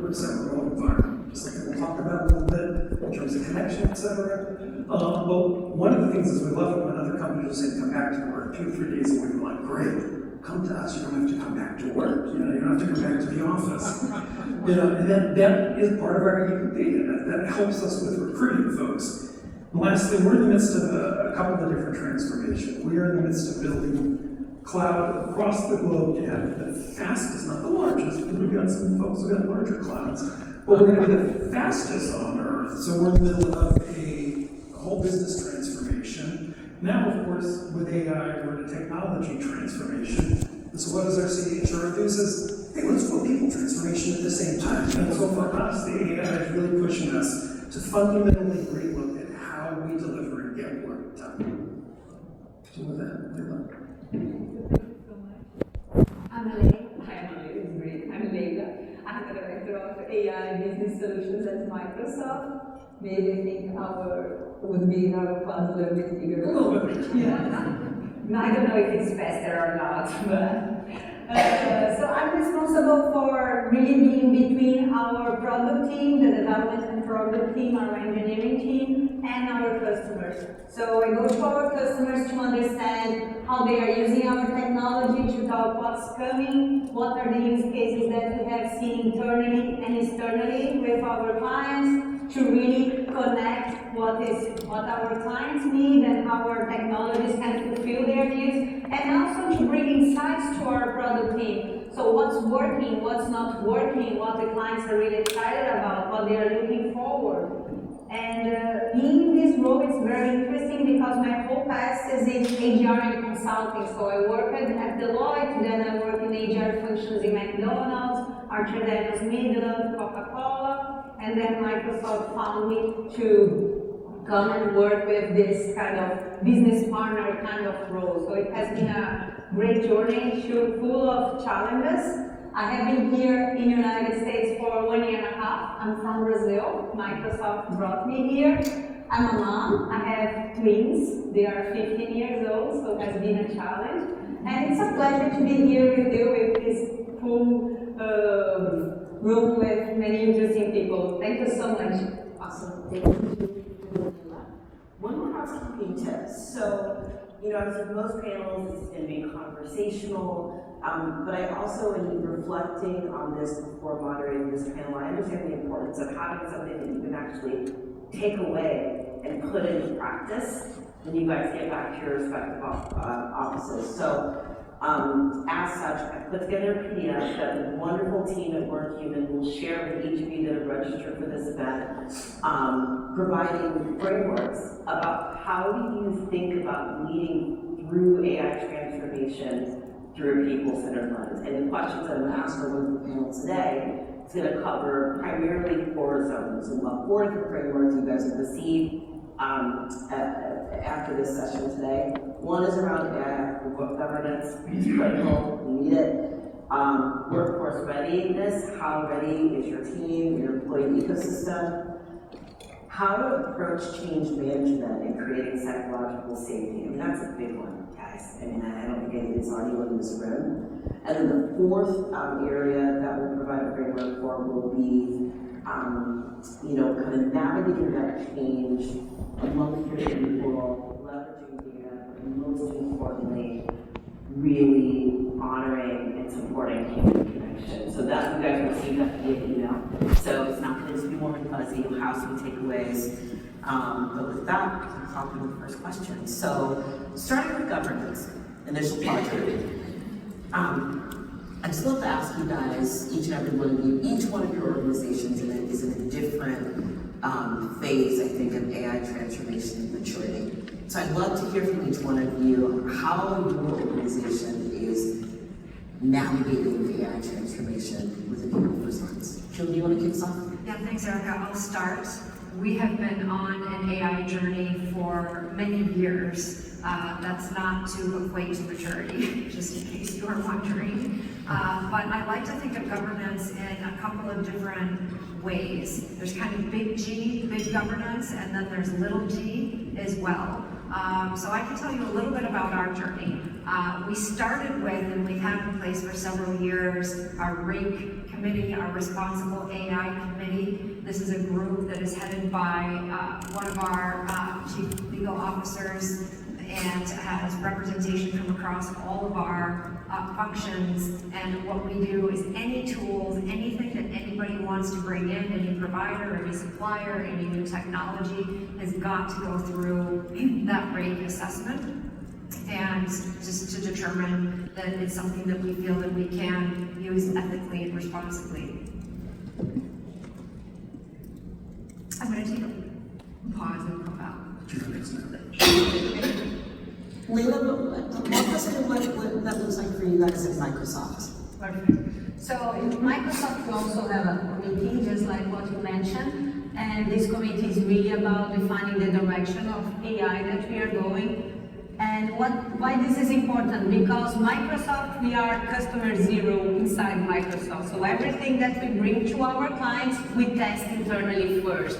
100% remote environment, just like we'll talk about a little bit in terms of connection, et cetera. But one of the things is we love it when other companies say come back to work 2 or 3 days a week. We're like, great, come to us. You don't have to come back to work. You don't have to come back to the office. And that is part of our UP, and that helps us with recruiting folks. And lastly, we're in the midst of a couple of different transformations. We are in the midst of building cloud across the globe to have the fastest, not the largest, because we've got some folks who've got larger clouds, but we're going to be the fastest on earth. So we're in the middle of a whole business transformation. Now, of course, with AI, we're in a technology transformation. And so what does our CHRO do? Says, hey, let's put people transformation at the same time. And so for us, the AI is really pushing us to fundamentally relook at how we deliver and get work done. So with that, Leila. I'm Leila. I'm the Director of AI Business Solutions at Microsoft. Maybe I think would be our cloud a little bit bigger. Yeah. I don't know if it's faster or not, but so I'm responsible for really being between our product team, the development and product team, our engineering team, and our customers. So I go to our customers to understand how they are using our technology, to talk what's coming, what are the use cases that we have seen internally and externally with our clients, to really connect what our clients need and how our technologies can fulfill their needs, and also to bring insights to our product team. So what's working, what's not working, what the clients are really excited about, what they are looking forward. And being in this role is very interesting because my whole past is in HR and consulting. So I worked at Deloitte, then I worked in HR functions in McDonald's, Archer Daniels Midland, Coca-Cola, and then Microsoft found me to come and work with this kind of business partner kind of role. So it has been a great journey, full of challenges. I have been here in the United States for 1 year and a half. I'm from Brazil. Microsoft brought me here. I'm a mom. I have twins. They are 15 years old, so it has been a challenge. And it's a pleasure to be here with you with this full room with many interesting people. Thank you so much. Awesome. Thank you. One more housekeeping tip. So, as with most panels, it's going to be conversational, but I also, in reflecting on this before moderating this panel, I understand the importance of having something that you can actually take away and put into practice when you guys get back to your respective offices. So, as such, I put together a PDF that the wonderful team at WorkHuman will share with each of you that have registered for this event, providing frameworks about how do you think about leading through AI transformation through a people-centered lens. And the questions that I'm going to ask over the panel today is going to cover primarily 4 zones. And what 4 different frameworks you guys have received after this session today. One is around AI governance. It's critical, we need it. Workforce readiness, how ready is your team, your employee ecosystem? How to approach change management and creating psychological safety. That's a big one, guys. I don't think anybody's anyone in this room. And then the 4th area that we'll provide a framework for will be kind of navigating that change amongst your people, leveraging data, and most importantly, really honoring and supporting human connection. So that you guys will see that via email. So it's not going to be warm and fuzzy. You'll have some takeaways. But with that, I'll hop into the first question. So starting with governance, initial project. I'd just love to ask you guys, each and every one of you, each one of your organizations is in a different phase, I think, of AI transformation and maturity. So I'd love to hear from each one of you how your organization is navigating the AI transformation with the people first lens. Jill, do you want to kick us off? Yeah, thanks, Erica. I'll start. We have been on an AI journey for many years. That's not to equate to maturity, just in case you are wondering. But I like to think of governance in a couple of different ways. There's kind of big G, big governance, and then there's little g as well. So I can tell you a little bit about our journey. We started with, and we've had in place for several years, our RIG committee, our Responsible AI Committee. This is a group that is headed by one of our chief legal officers and has representation from across all of our functions. And what we do is any tools, anything that anybody wants to bring in, any provider, any supplier, any new technology has got to go through that rate assessment. And just to determine that it's something that we feel that we can use ethically and responsibly. I'm going to take a pause and come back. Leila, walk us through what that looks like for you guys at Microsoft. Perfect. So in Microsoft, we also have a committee, just like what you mentioned, and this committee is really about defining the direction of AI that we are going. And why this is important? Because Microsoft, we are customer zero inside Microsoft. So everything that we bring to our clients, we test internally first.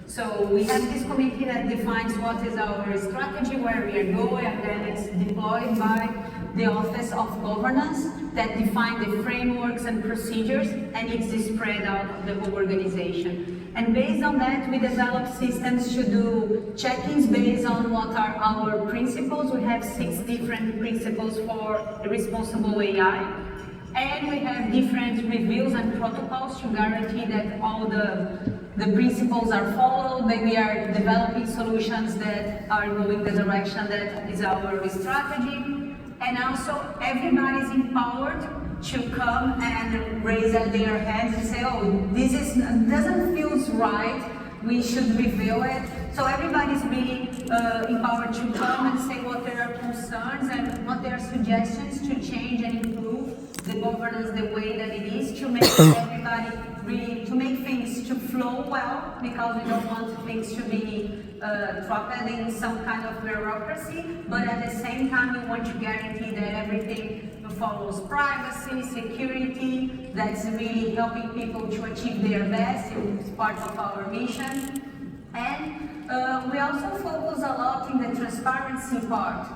So we have this committee that defines what is our strategy, where we are going, and then it's deployed by the Office of Governance that define the frameworks and procedures, and it's spread out of the whole organization. And based on that, we develop systems to do check-ins based on what are our principles. We have 6 different principles for responsible AI. And we have different reviews and protocols to guarantee that all the principles are followed, that we are developing solutions that are going the direction that is our strategy. And also, everybody is empowered to come and raise their hands and say, oh, this doesn't feel right, we should review it. So everybody's really empowered to come and say what their concerns and what their suggestions to change and improve the governance the way that it is, to make everybody really, to make things to flow well, because we don't want things to be trapped in some kind of bureaucracy, but at the same time we want to guarantee that everything follows privacy, security, that's really helping people to achieve their best. It's part of our mission. And we also focus a lot in the transparency part.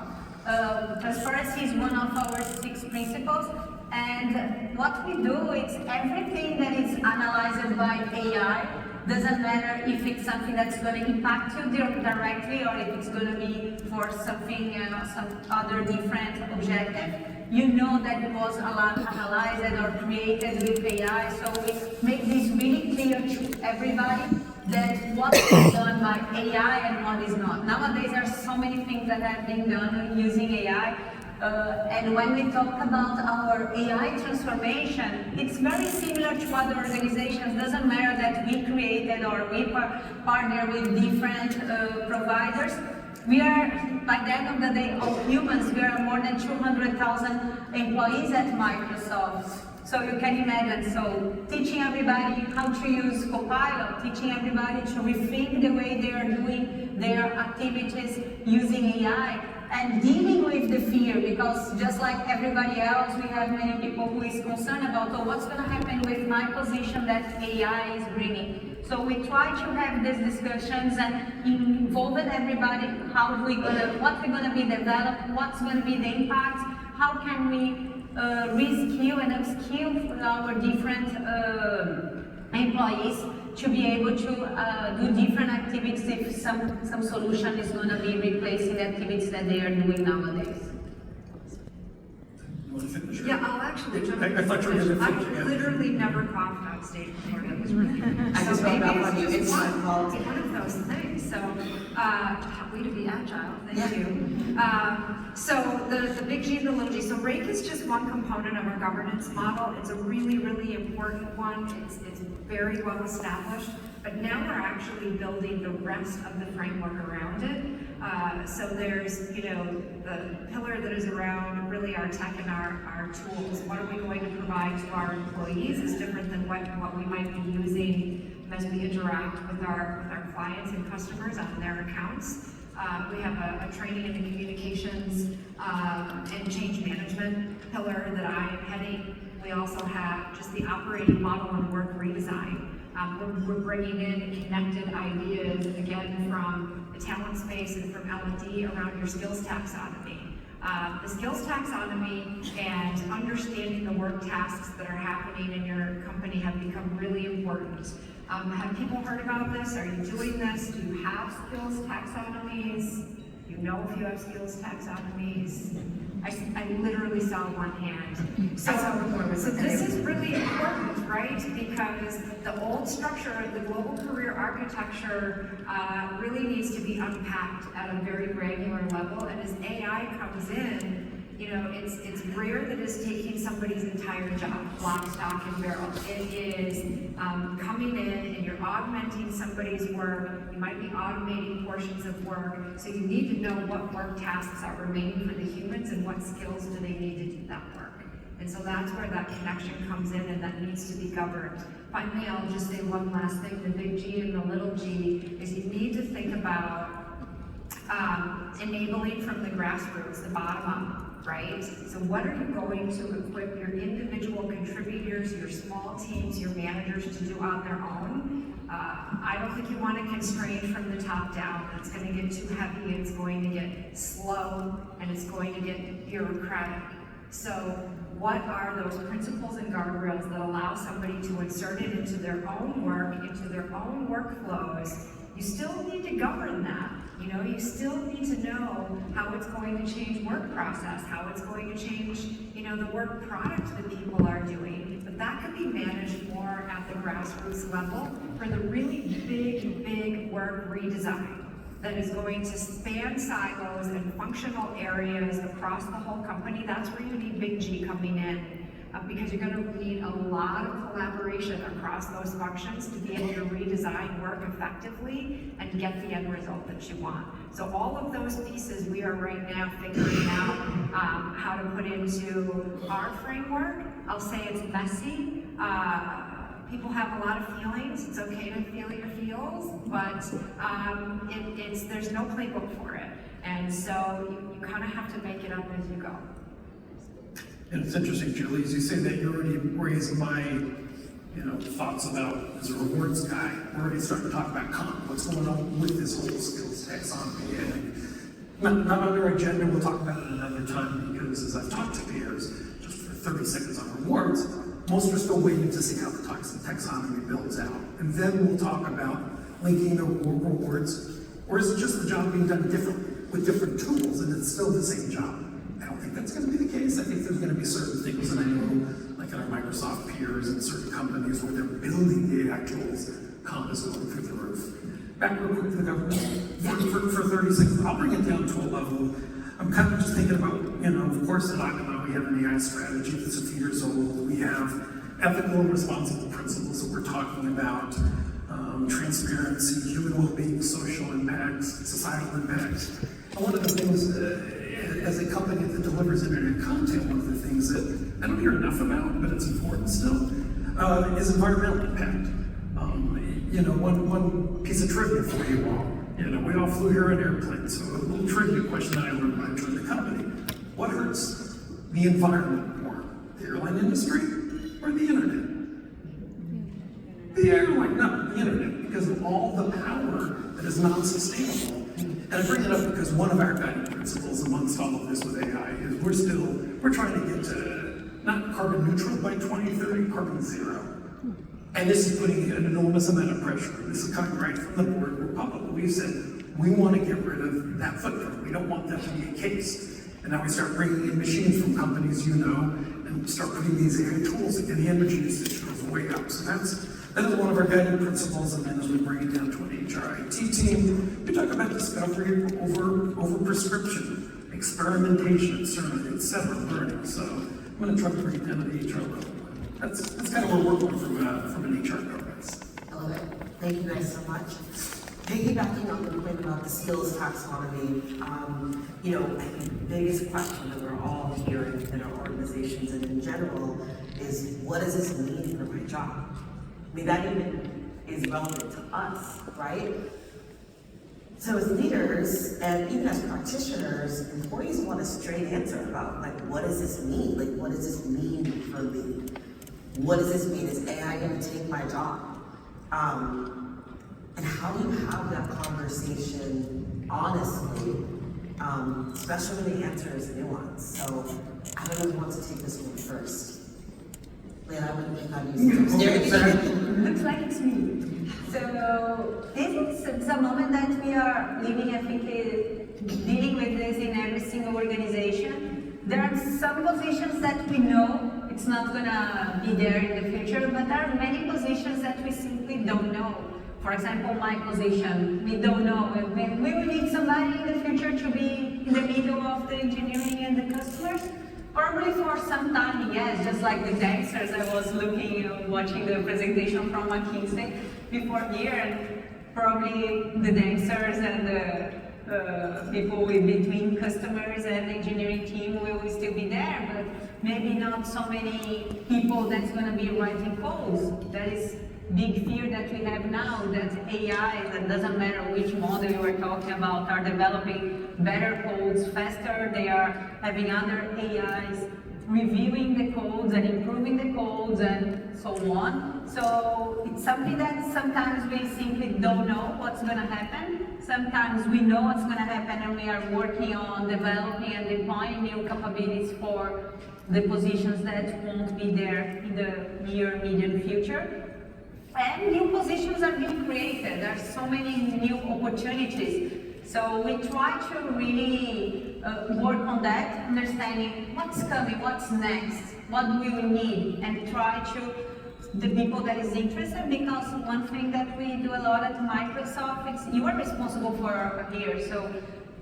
Transparency is one of our 6 principles, and what we do is everything that is analyzed by AI, doesn't matter if it's something that's going to impact you directly or if it's going to be for something, some other different objective. You know that it was analyzed or created with AI, so we make this really clear to everybody that what is done by AI and what is not. Nowadays there are so many things that have been done using AI, and when we talk about our AI transformation, it's very similar to other organizations. Doesn't matter that we created or we partner with different providers. We are, by the end of the day, all humans. We are more than 200,000 employees at Microsoft. So you can imagine, so teaching everybody how to use Copilot, teaching everybody to rethink the way they are doing their activities using AI, and dealing with the fear, because just like everybody else, we have many people who is concerned about, oh, what's going to happen with my position that AI is bringing. So we try to have these discussions and involve everybody, what we're going to be developed, what's going to be the impact, how can we reskill and upskill our different employees to be able to do different activities if some solution is going to be replacing the activities that they are doing nowadays. Yeah, I'll actually jump in. I thought you were going to I finish, yeah. literally never coughed on stage before. It was really good. I just So felt maybe that it's one. It's just my fault. one of those things. So, way to be agile. Thank you. So the big G and the little g. So RAKE is just one component of our governance model. It's a really, really important one. It's very well established. But now we're actually building the rest of the framework around it. So there's, the pillar that is around really our tech and our tools. What are we going to provide to our employees is different than what we might be using as we interact with our clients and customers on their accounts. We have a training and communications and change management pillar that I am heading. We also have just the operating model and work redesign. We're bringing in connected ideas, again, from the talent space and from L&D around your skills taxonomy. The skills taxonomy and understanding the work tasks that are happening in your company have become really important. Have people heard about this? Are you doing this? Do you have skills taxonomies? Do you know if you have skills taxonomies? I literally saw one hand. So this is really important, right? Because the old structure, the global career architecture, really needs to be unpacked at a very granular level. And as AI comes in, you know, it's rare that it's taking somebody's entire job, lock, stock, and barrel. It is coming in and you're augmenting somebody's work. You might be automating portions of work. So you need to know what work tasks are remaining for the humans and what skills do they need to do that work. And so that's where that connection comes in, and that needs to be governed. Finally, I'll just say one last thing. The big G and the little g is you need to think about enabling from the grassroots, the bottom up, right? So what are you going to equip your individual contributors, your small teams, your managers to do on their own? I don't think you want to constrain from the top down. It's going to get too heavy, it's going to get slow, and it's going to get bureaucratic. So what are those principles and guardrails that allow somebody to insert it into their own work, into their own workflows? You still need to govern that. You know, you still need to know how it's going to change work process, how it's going to change, you know, the work product that people are doing. But that could be managed more at the grassroots level for the really big work redesign that is going to span silos and functional areas across the whole company. That's where you need Big G coming in. Because you're going to need a lot of collaboration across those functions to be able to redesign work effectively and get the end result that you want. So all of those pieces we are right now figuring out how to put into our framework. I'll say it's messy. People have a lot of feelings. It's okay to feel your feels, but there's no playbook for it. And so you kind of have to make it up as you go. And it's interesting, Julie, as you say that, you already raised my, thoughts about, as a rewards guy, we're already starting to talk about comp, what's going on with this whole skills taxonomy. And not on our agenda, we'll talk about it another time, because as I've talked to peers, just for 30 seconds on rewards, most are still waiting to see how the taxonomy builds out. And then we'll talk about linking the rewards, or is it just the job being done differently, with different tools, and it's still the same job? I don't think that's going to be the case. I think there's going to be certain things, and I know, like in our Microsoft peers and certain companies where they're building the AI tools, comp is going through the roof. Back real quick to the government, for 30 seconds, I'll bring it down to a level. I'm kind of just thinking about, of course at Akamai we have an AI strategy that's a few years old. We have ethical and responsible principles that we're talking about, transparency, human well-being, social impacts, societal impacts. And one of the things, as a company that delivers internet content, one of the things that I don't hear enough about, but it's important still, is environmental impact. One piece of trivia for you all. We all flew here on airplanes, so a little trivia question that I learned when I joined the company. What hurts the environment more, the airline industry or the internet? The airline, no, the internet, because of all the power that is non-sustainable. And I bring it up because one of our guiding principles amongst all of this with AI is we're trying to get to not carbon neutral by 2030, carbon zero. And this is putting an enormous amount of pressure. This is coming right from the board. We're public. We've said we want to get rid of that footprint. We don't want that to be a case. And now we start bringing in machines from companies, and start putting these AI tools, and the energy usage goes way up. So that is one of our guiding principles. And then as we bring it down to an HRIT team, we talk about discovery over prescription, experimentation, et cetera, learning. So I'm going to try to bring it down to the HR level. That's kind of where we're going from an HR governance. I love it. Thank you guys so much. Piggybacking on the point about the skills taxonomy, I think the biggest question that we're all hearing in our organizations and in general is, what does this mean for my job? I mean, that even is relevant to us, right? So as leaders, and even as practitioners, employees want a straight answer about, what does this mean? What does this mean for me? What does this mean? Is AI going to take my job? And how do you have that conversation honestly especially when the answer is nuanced. So I don't know who wants to take this one first. Leila, I wouldn't think I'd use it. Looks like it's me. So this is the moment that we are living, I think, dealing with this in every single organization. There are some positions that we know it's not gonna be there in the future, but there are many positions that we simply don't know. For example, my position, we don't know. We will need somebody in the future to be in the middle of the engineering and the customers. Probably for some time, yes, just like the dancers. I was looking, watching the presentation from McKinsey before here, and probably the dancers and the people in between customers and engineering team will still be there, but maybe not so many people that's going to be writing codes. That is big fear that we have now, that AI, that doesn't matter which model you are talking about, are developing better codes faster, they are having other AIs reviewing the codes and improving the codes and so on. So it's something that sometimes we simply don't know what's going to happen. Sometimes we know what's going to happen and we are working on developing and deploying new capabilities for the positions that won't be there in the near, medium future. And new positions are being created. There are so many new opportunities. So we try to really work on that, understanding what's coming, what's next, what do we need, and try to the people that is interested, because one thing that we do a lot at Microsoft is you are responsible for our career. So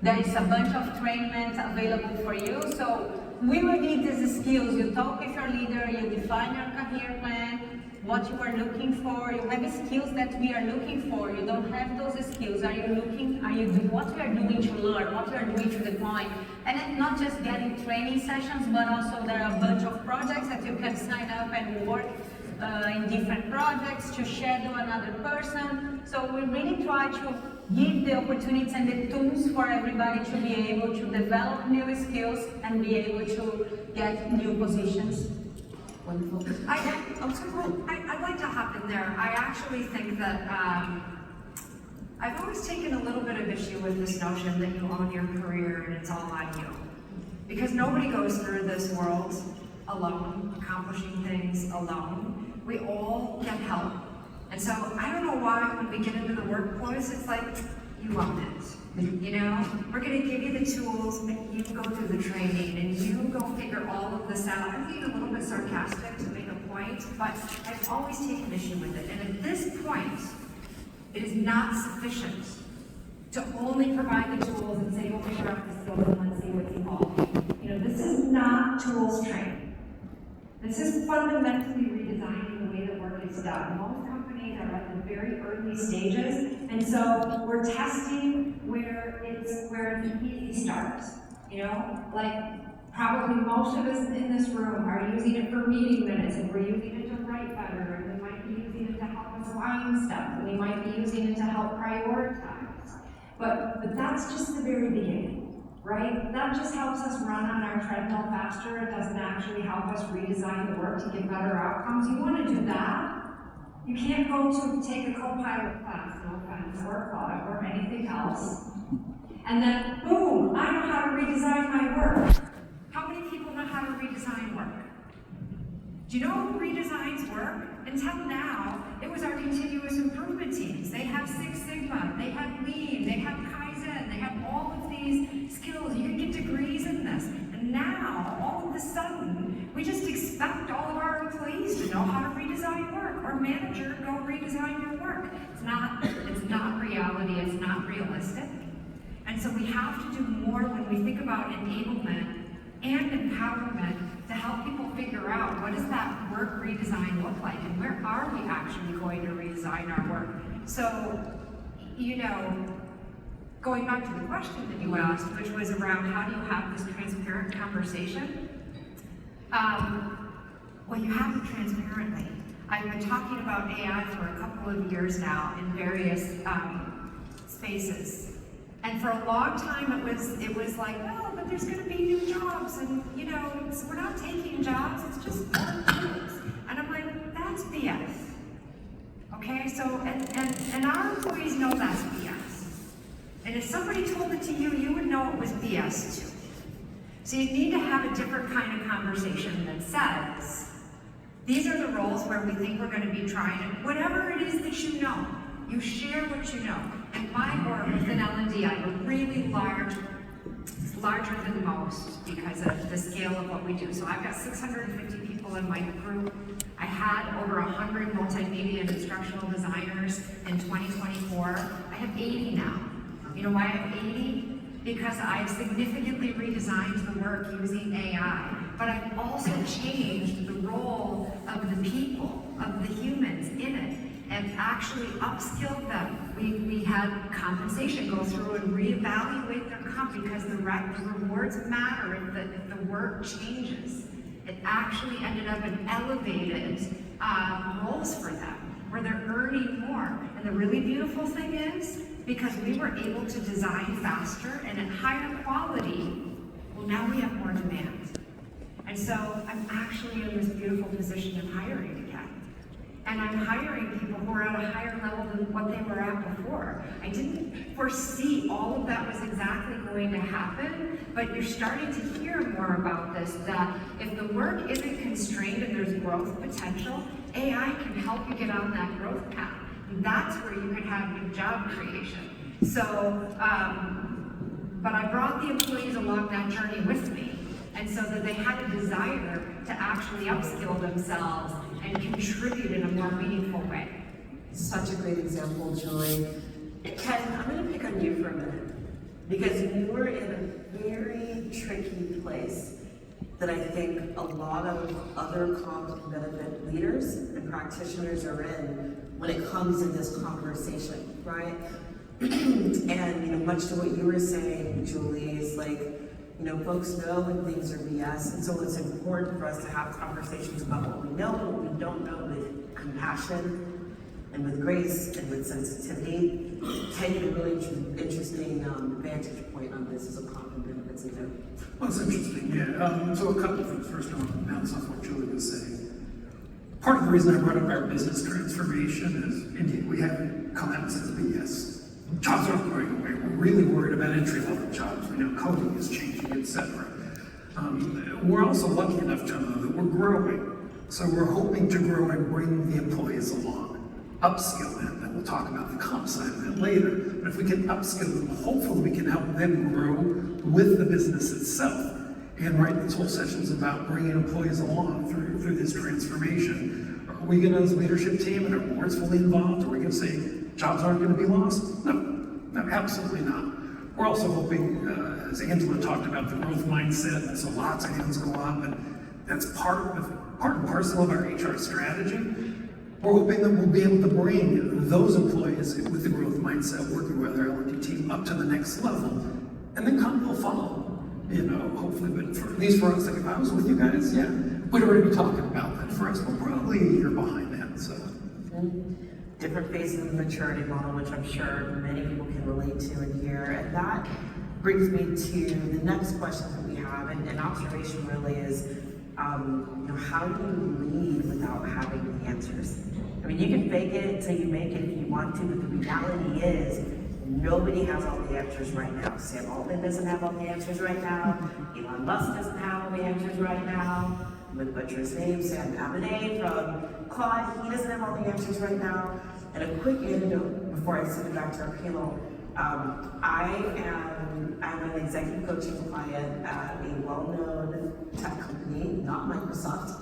there is a bunch of trainings available for you. So we will need these skills. You talk with your leader, you define your career plan, what you are looking for. You have skills that we are looking for. You don't have those skills. Are you doing what we are doing to learn, what we are doing to deploy? And then not just getting training sessions, but also there are a bunch of projects that you can sign up and work in different projects to shadow another person. So we really try to give the opportunities and the tools for everybody to be able to develop new skills and be able to get new positions. Wonderful. I'd like to hop in there. I actually think that I've always taken a little bit of issue with this notion that you own your career and it's all on you. Because nobody goes through this world alone, accomplishing things alone. We all get help. And so I don't know why when we get into the workplace, it's like, you own it. You know, we're going to give you the tools, and you go through the training, and you go figure all of this out. I'm being a little bit sarcastic to make a point, but I've always taken issue with it. And at this point, it is not sufficient to only provide the tools and say, we'll figure out the skills and let's see what's involved. You know, this is not tools training. This is fundamentally redesigning the way that work is done. Most companies are at the very early stages, and so we're testing where it's an easy start. You know, like probably most of us in this room are using it for meeting minutes, and we're using it to write better, and we might be using it to help us align stuff, and we might be using it to help prioritize. But that's just the very beginning. Right? That just helps us run on our treadmill faster. It doesn't actually help us redesign the work to get better outcomes. You want to do that? You can't go to take a co-pilot class, no offense, or Claude, or anything else, and then, boom, I know how to redesign my work. How many people know how to redesign work? Do you know who redesigns work? Until now, it was our continuous improvement teams. They have Six Sigma, they have Lean, they have Kaizen, they have all of these skills. You can get degrees in this. And now, all of a sudden, we just expect all of our employees to know how to redesign work. Or manager, go redesign your work. It's not reality, it's not realistic. And so we have to do more when we think about enablement and empowerment to help people figure out what does that work redesign look like and where are we actually going to redesign our work. So, you know, going back to the question that you asked, which was around how do you have this transparent conversation? Well, you have it transparently. I've been talking about AI for a couple of years now in various spaces. And for a long time it was like, no, but there's going to be new jobs, and you know, we're not taking jobs, it's just more tools. And I'm like, that's BS. Okay, so and our employees know that's BS. And if somebody told it to you, you would know it was BS too. So you need to have a different kind of conversation that says, these are the roles where we think we're going to be trying, and whatever it is that you know, you share what you know. And my org within L&D, I have a really large, larger than most because of the scale of what we do. So I've got 650 people in my group. I had over 100 multimedia and instructional designers in 2024. I have 80 now. You know why I have 80? Because I've significantly redesigned the work using AI, but I've also changed the role of the people, of the humans in it, and actually upskilled them. We had compensation go through and reevaluate their comp because the rewards matter if the work changes. It actually ended up in elevated roles for them, where they're earning more. And the really beautiful thing is, because we were able to design faster and at higher quality, well, now we have more demand. And so I'm actually in this beautiful position of hiring again. And I'm hiring people who are at a higher level than what they were at before. I didn't foresee all of that was exactly going to happen, but you're starting to hear more about this, that if the work isn't constrained and there's growth potential, AI can help you get on that growth path. That's where you can have new job creation. So, but I brought the employees along that journey with me, and so that they had a desire to actually upskill themselves and contribute in a more meaningful way. Such a great example, Julie. Ken, I'm going to pick on you for a minute, because you were in a very tricky place that I think a lot of other comp and benefit leaders and practitioners are in when it comes to this conversation, right? And much to what you were saying, Julie, is like, folks know when things are BS, and so it's important for us to have conversations about what we know and what we don't know with compassion and with grace and with sensitivity. Ken, you have a really interesting vantage point on this as a comp and benefits leader. Well, it's interesting, yeah. So a couple of things. First, I want to bounce off what Julie was saying. Part of the reason I brought up our business transformation is, indeed, we haven't come out and said BS. Jobs aren't going away. We're really worried about entry-level jobs. We know coding is changing, etc. We're also lucky enough to know that we're growing. So we're hoping to grow and bring the employees along, upskill them, and we'll talk about the comp side of that later. But if we can upskill them, hopefully we can help them grow with the business itself. And right, this whole session is about bringing employees along through this transformation. Are we going to, as a leadership team, and our board's fully involved, are we going to say jobs aren't going to be lost? No, absolutely not. We're also hoping, as Angela talked about, the growth mindset, and so lots of hands go up, and that's part and parcel of our HR strategy. We're hoping that we'll be able to bring those employees with the growth mindset, working with our L&D team, up to the next level, and then comp will follow. Hopefully, but at least for us, like if I was with you guys, yeah, we'd already be talking about that. For us, we're probably a year behind that, so. Different phases of the maturity model, which I'm sure many people can relate to and hear. And that brings me to the next question that we have, and an observation really is, how do you lead without having the answers? I mean, you can fake it until you make it if you want to, but the reality is, nobody has all the answers right now. Sam Altman doesn't have all the answers right now. Elon Musk doesn't have all the answers right now. I'm going to butcher his name, Sam Abinay from Claude. He doesn't have all the answers right now. And a quick anecdote before I send it back to our panel. I'm an executive coaching client at a well-known tech company, not Microsoft,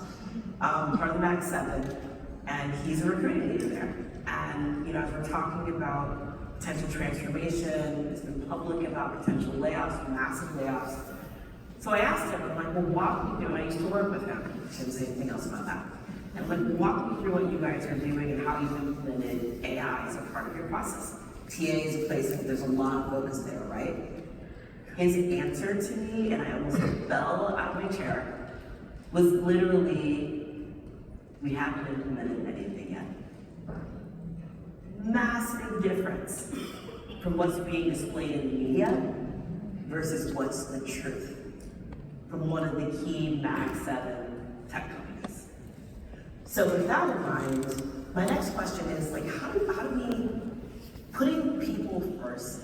part of the Mag 7, and he's a recruiting leader there. And as we're talking about potential transformation, it's been public about potential layoffs, massive layoffs. So I asked him, I'm like, well, walk me through, I used to work with him. I shouldn't say anything else about that. And like, walk me through what you guys are doing and how you've implemented AI as a part of your process. TA is a place that there's a lot of focus there, right? His answer to me, and I almost fell out of my chair, was literally, we haven't implemented anything yet. Massive difference from what's being displayed in the media versus what's the truth from one of the key Mag 7 tech companies. So with that in mind, my next question is, like, how do we, putting people first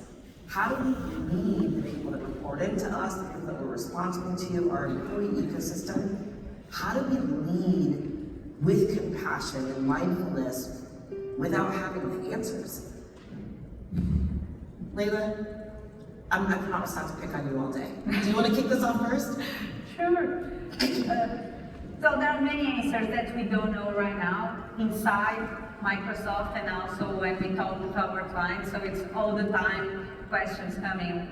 How do we lead the people that report into us, the people that we're responsible to, our employee ecosystem? How do we lead with compassion and mindfulness without having the answers? Layla, I promise not to pick on you all day. Do you want to kick this off first? Sure. So there are many answers that we don't know right now inside Microsoft and also when we talk with our clients. So it's all the time questions coming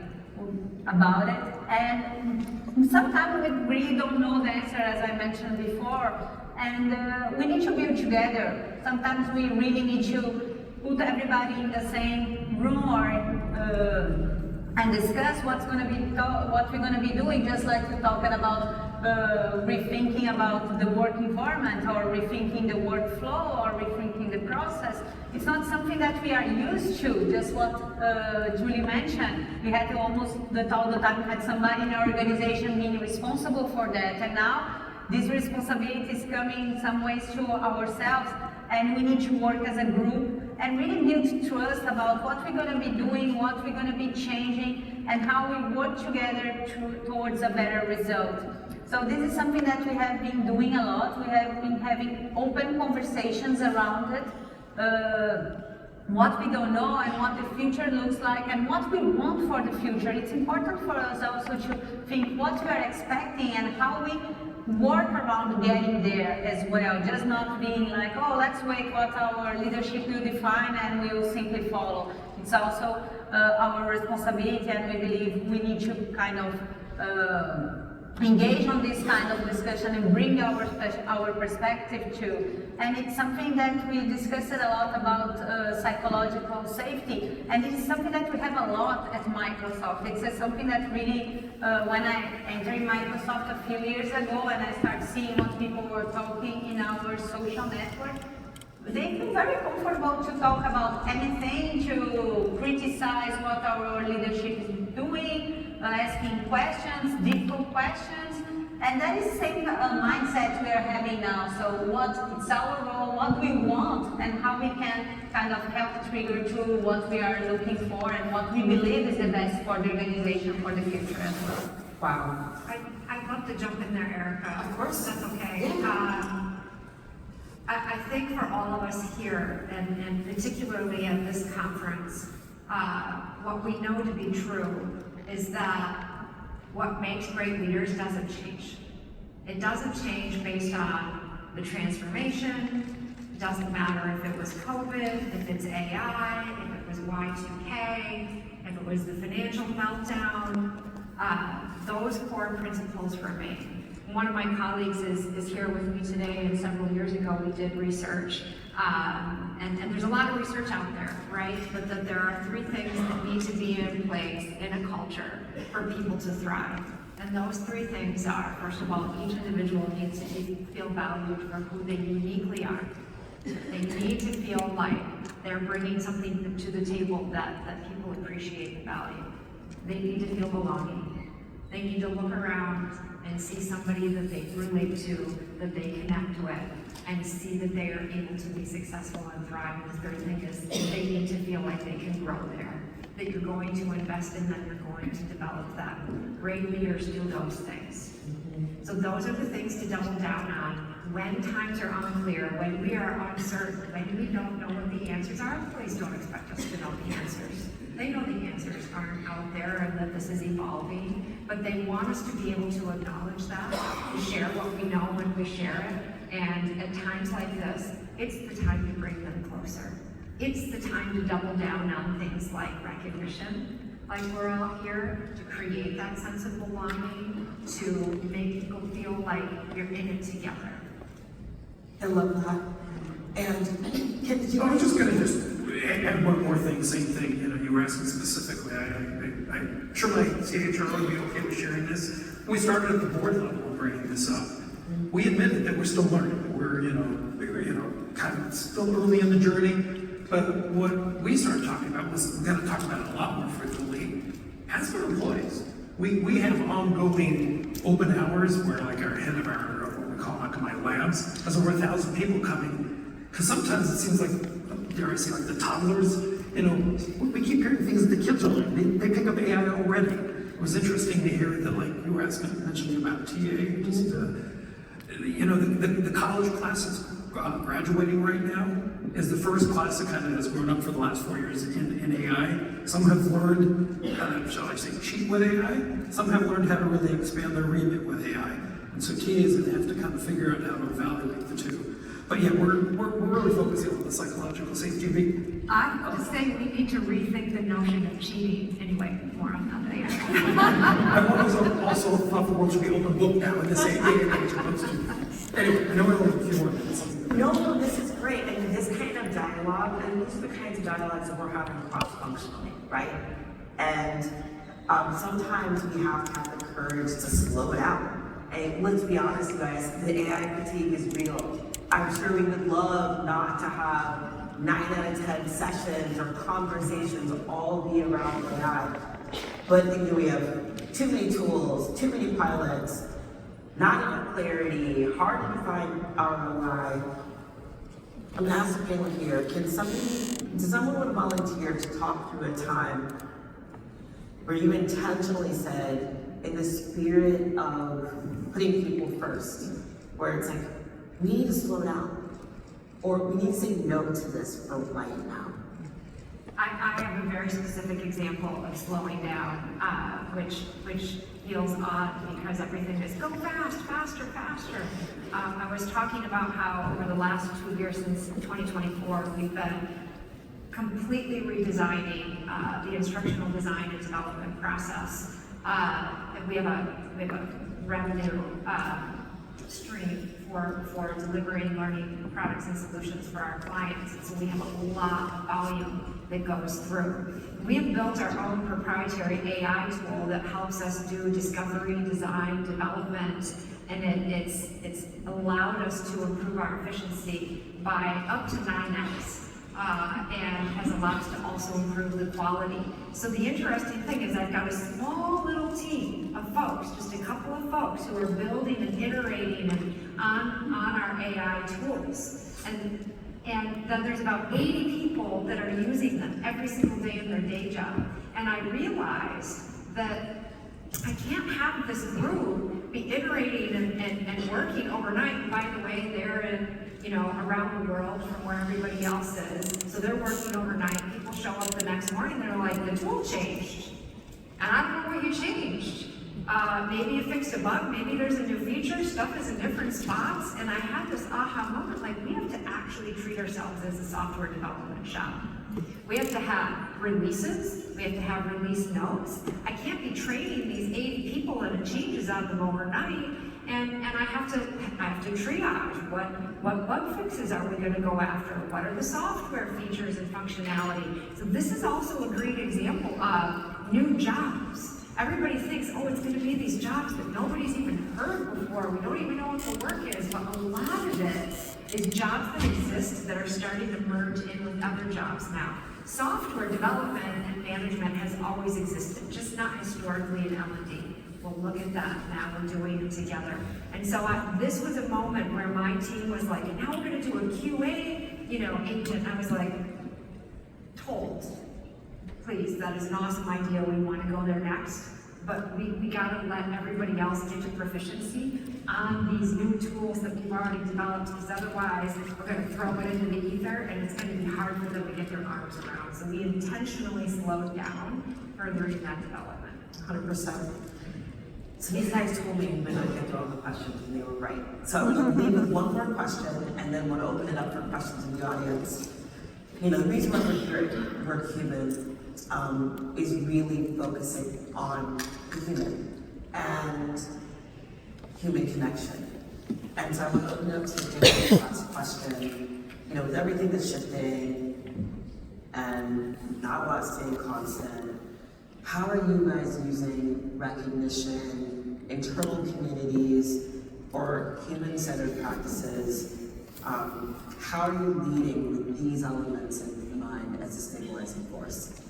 about it. And sometimes we really don't know the answer, as I mentioned before. And we need to build together. Sometimes we really need to put everybody in the same room and discuss what we're going to be doing, just like we're talking about rethinking about the work environment or rethinking the workflow or rethinking the process. It's not something that we are used to, just what Julie mentioned. We had almost all the time had somebody in our organization being responsible for that, and now this responsibility is coming in some ways to ourselves, and we need to work as a group and really build trust about what we're going to be doing, what we're going to be changing, and how we work together towards a better result. So this is something that we have been doing a lot. We have been having open conversations around it, what we don't know and what the future looks like and what we want for the future. It's important for us also to think what we are expecting and how we work around getting there as well, just not being like, oh, let's wait what our leadership will define and we will simply follow. It's also our responsibility, and we believe we need to kind of engage on this kind of discussion and bring our perspective too. And it's something that we discussed a lot about psychological safety, and it is something that we have a lot at Microsoft. It's something that really, when I entered Microsoft a few years ago and I started seeing what people were talking in our social network, they feel very comfortable to talk about anything, to criticize what our leadership is doing, asking questions, difficult questions, and that is the same mindset we are having now. So it's our role, what we want, and how we can kind of help trigger to what we are looking for and what we believe is the best for the organization for the future as well. Wow. I'd love to jump in there, Erica. Of course. That's okay. I think for all of us here, and particularly at this conference, what we know to be true is that what makes great leaders doesn't change. It doesn't change based on the transformation. It doesn't matter if it was COVID, if it's AI, if it was Y2K, if it was the financial meltdown. Those core principles remain. One of my colleagues is here with me today, and several years ago we did research. And there's a lot of research out there, right? But that there are 3 things that need to be in place in a culture for people to thrive. And those 3 things are, first of all, each individual needs to feel valued for who they uniquely are. They need to feel like they're bringing something to the table that people appreciate and value. They need to feel belonging. They need to look around and see somebody that they relate to, that they connect with, and see that they are able to be successful and thrive. And the third thing is they need to feel like they can grow there, that you're going to invest in them, you're going to develop them. Great leaders do those things. So those are the things to double down on when times are unclear, when we are uncertain, when we don't know what the answers are. Please don't expect us to know the answers. They know the answers aren't out there and that this is evolving, but they want us to be able to acknowledge that, to share what we know when we share it. And at times like this, it's the time to bring them closer. It's the time to double down on things like recognition, like we're all here to create that sense of belonging, to make people feel like you're in it together. I love that. And did you I was just gonna add one more thing, same thing, you were asking specifically. I'm sure my CHRO would be okay with sharing this. We started at the board level bringing this up. We admitted that we're still learning, that we're kind of still early in the journey. But what we started talking about was, we're gonna talk about it a lot more frequently, as for employees. We have ongoing open hours where like our head of our, what we call Akamai Labs, has over 1,000 people coming. Because sometimes it seems like dare I say, like the toddlers, you know, we keep hearing things that the kids are learning. They pick up AI already. It was interesting to hear that, like you were mentioning about TA, just, you know, the college classes graduating right now is the first class that kind of has grown up for the last 4 years in AI. Some have learned how to, shall I say, cheat with AI. Some have learned how to really expand their remit with AI. And so TAs have to kind of figure out how to evaluate the two. But yeah, we're really focusing on the psychological safety of it. I would say we need to rethink the notion of cheating anyway, more on that. I've always also thought the world should be open book now in this day and age. Anyway, I know we're only a few more minutes. No, this is great, and this kind of dialogue, and these are the kinds of dialogues that we're having cross-functionally, right? And sometimes we have to have the courage to slow down. And let's be honest, you guys, the AI fatigue is real. I'm sure we would love not to have 9 out of 10 sessions or conversations all be around AI. But you know, we have too many tools, too many pilots, not enough clarity, hard to define ROI. I'm gonna ask the panel here, does someone want to volunteer to talk through a time where you intentionally said, in the spirit of putting people first, where it's like, we need to slow down, or we need to say no to this for right now? I have a very specific example of slowing down, which feels odd because everything is go fast, faster, faster. I was talking about how over the last 2 years since 2024, we've been completely redesigning the instructional design and development process. And we have a revenue stream for delivering learning products and solutions for our clients. And so we have a lot of volume that goes through. We have built our own proprietary AI tool that helps us do discovery, design, development, and it's allowed us to improve our efficiency by up to 9x. And has allowed us to also improve the quality. So the interesting thing is I've got a small little team of folks, just a couple of folks who are building and iterating on our AI tools. And then there's about 80 people that are using them every single day in their day job. And I realized that I can't have this group be iterating and working overnight. And by the way, they're in, you know, around the world from where everybody else is. So they're working overnight. People show up the next morning, they're like, the tool changed. And I don't know what you changed. Maybe you fixed a bug, maybe there's a new feature, stuff is in different spots. And I had this aha moment, like we have to actually treat ourselves as a software development shop. We have to have releases, we have to have release notes. I can't be training these 80 people and it changes on them overnight. And I have to triage what bug fixes are we going to go after? What are the software features and functionality? So this is also a great example of new jobs. Everybody thinks, oh, it's going to be these jobs that nobody's even heard before. We don't even know what the work is, but a lot of it is jobs that exist that are starting to merge in with other jobs now. Software development and management has always existed, just not historically in L&D. Well, look at that, now we're doing it together. And so this was a moment where my team was like, now we're gonna do a QA, agent. I was like, told, please, that is an awesome idea, we wanna go there next. But we gotta let everybody else get to proficiency on these new tools that we've already developed, because otherwise we're gonna throw it into the ether and it's gonna be hard for them to get their arms around. So we intentionally slowed down furthering that development. 100%. So these guys told me we would not get through all the questions, and they were right. So I'm going to leave with one more question, and then we'll open it up for questions in the audience. The reason why we're here at WorkHuman is really focusing on the human and human connection. And so I want to open it up to the last question. With everything that's shifting and not a lot staying constant, how are you guys using recognition, internal communities, or human-centered practices? How are you leading with these elements in mind as a stabilizing force?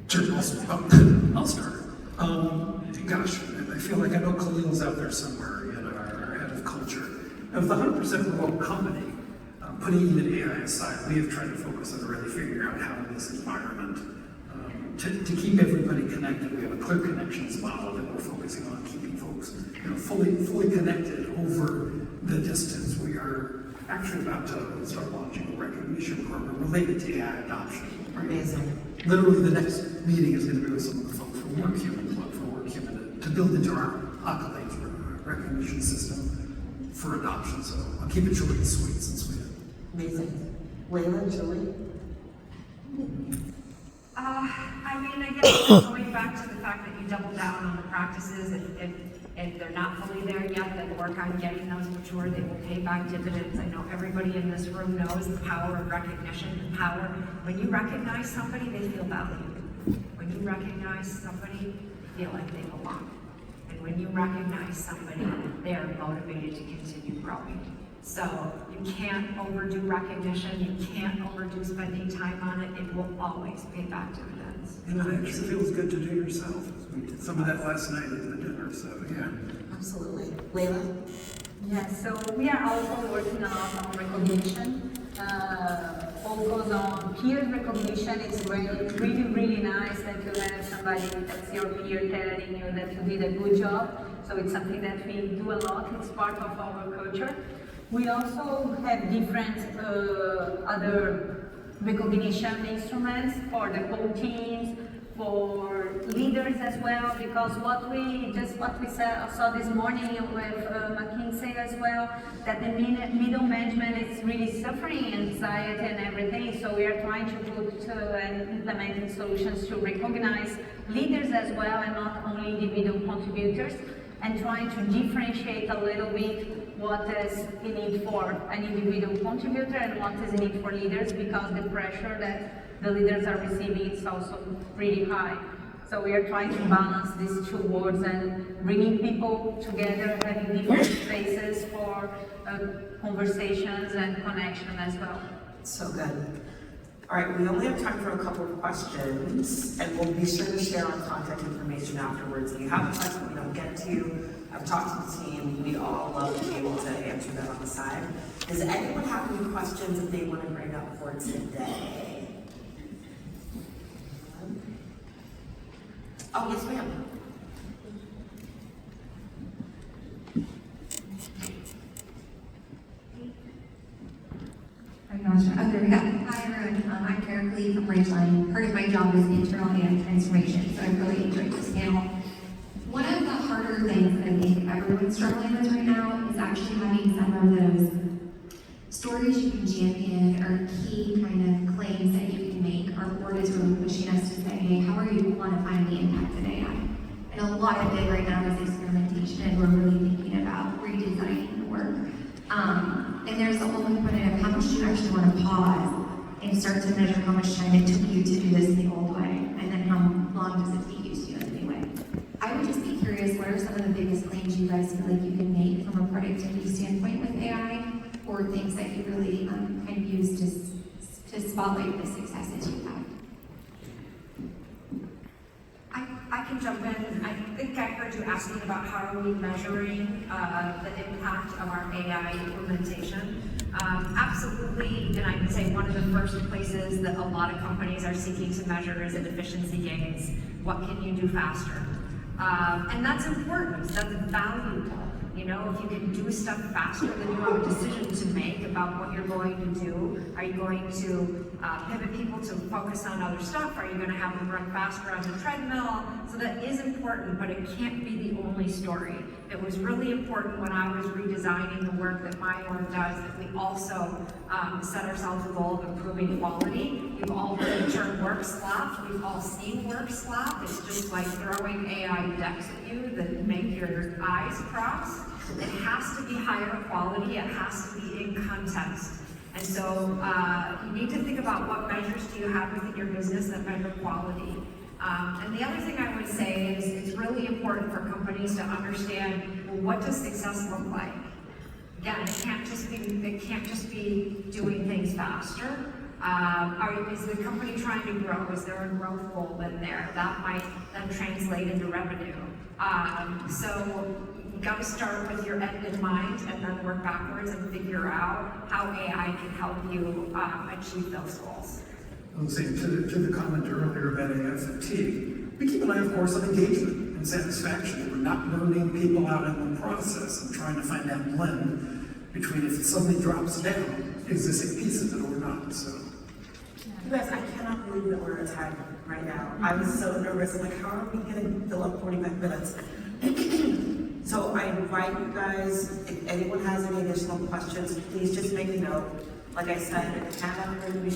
Sure, I'll start. Gosh, I feel like I know Khalil's out there somewhere, our head of culture. With the 100% remote company, putting even AI aside, we have tried to focus on really figuring out how in this environment to keep everybody connected. We have a clear connections model that we're focusing on keeping folks, fully connected over the distance. We are actually about to start launching a recognition program related to AI adoption. Amazing. Literally, the next meeting is going to be with some of the folks from WorkHuman to build into our accolades recognition system for adoption. So I'll keep it short and sweet since we have. Amazing. Layla, Julie? I mean, I guess going back to the fact that you double down on the practices, if they're not fully there yet, then work on getting those mature. They will pay back dividends. I know everybody in this room knows the power of recognition, the power. When you recognize somebody, they feel valued. When you recognize somebody, they feel like they belong. And when you recognize somebody, they are motivated to continue growing. So you can't overdo recognition, you can't overdo spending time on it, it will always pay back dividends. And it actually feels good to do yourself. We did some of that last night at the dinner, so yeah. Absolutely. Layla? Yes, so we are also working on recognition. Focus on peer recognition is really nice that you have somebody that's your peer telling you that you did a good job. So it's something that we do a lot, it's part of our culture. We also have different other recognition instruments for the whole teams, for leaders as well, because what we saw this morning with McKinsey as well, that the middle management is really suffering anxiety and everything. So we are trying to put and implementing solutions to recognize leaders as well, and not only individual contributors, and trying to differentiate a little bit what is in need for an individual contributor and what is in need for leaders, because the pressure that the leaders are receiving is also pretty high. So we are trying to balance these two worlds and bringing people together, having different spaces for conversations and connection as well. So good. All right, we only have time for a couple of questions, and we'll be sure to share our contact information afterwards. If you have a question we don't get to, I've talked to the team, we'd all love to be able to answer that on the side. Does anyone have any questions that they want to bring up for today? Oh, yes, ma'am. Oh, there we go. Hi, everyone. I'm Karen Clee from Ridgeline. Part of my job is internal AI transformation, so I really enjoyed this panel. One of the harder things that I think everyone's struggling with right now is actually having some of those stories you can champion or key kind of claims that you can make. Our board is really pushing us to say, hey, how are you quantifying the impact of AI? And a lot of it right now is experimentation, and we're really thinking about redesigning the work. And there's a whole component of how much do you actually want to pause and start to measure how much time it took you to do this the old way, and then how long does it take you to do it the new way. I would just be curious, what are some of the biggest claims you guys feel like you can make from a productivity standpoint with AI, or things that you really kind of use to spotlight the successes you have? I can jump in. I think I heard you asking about how are we measuring the impact of our AI implementation. Absolutely, and I would say one of the first places that a lot of companies are seeking to measure is in efficiency gains. What can you do faster? And that's important, that's valuable. You know, if you can do stuff faster, then you have a decision to make about what you're going to do. Are you going to pivot people to focus on other stuff? Are you going to have them run faster on the treadmill? So that is important, but it can't be the only story. It was really important when I was redesigning the work that my org does that we also set ourselves a goal of improving quality. We've all heard the term work slop. We've all seen work slop. It's just like throwing AI decks at you that make your eyes cross. It has to be higher quality. It has to be in context. And so you need to think about what measures do you have within your business that measure quality. And the other thing I would say is it's really important for companies to understand, well, what does success look like? Again, it can't just be doing things faster. Is the company trying to grow? Is there a growth goal in there? That might then translate into revenue. So you gotta start with your end in mind and then work backwards and figure out how AI can help you achieve those goals. I was saying to the comment earlier about AI fatigue, we keep an eye, of course, on engagement and satisfaction. We're not burning people out in the process and trying to find that blend between if it suddenly drops down, is this a piece of it or not? So. You guys, I cannot believe that we're at time right now. I was so nervous. I'm like, how are we gonna fill up 45 minutes? So I invite you guys, if anyone has any additional questions, please just make a note. Like I said, Hannah, we're gonna be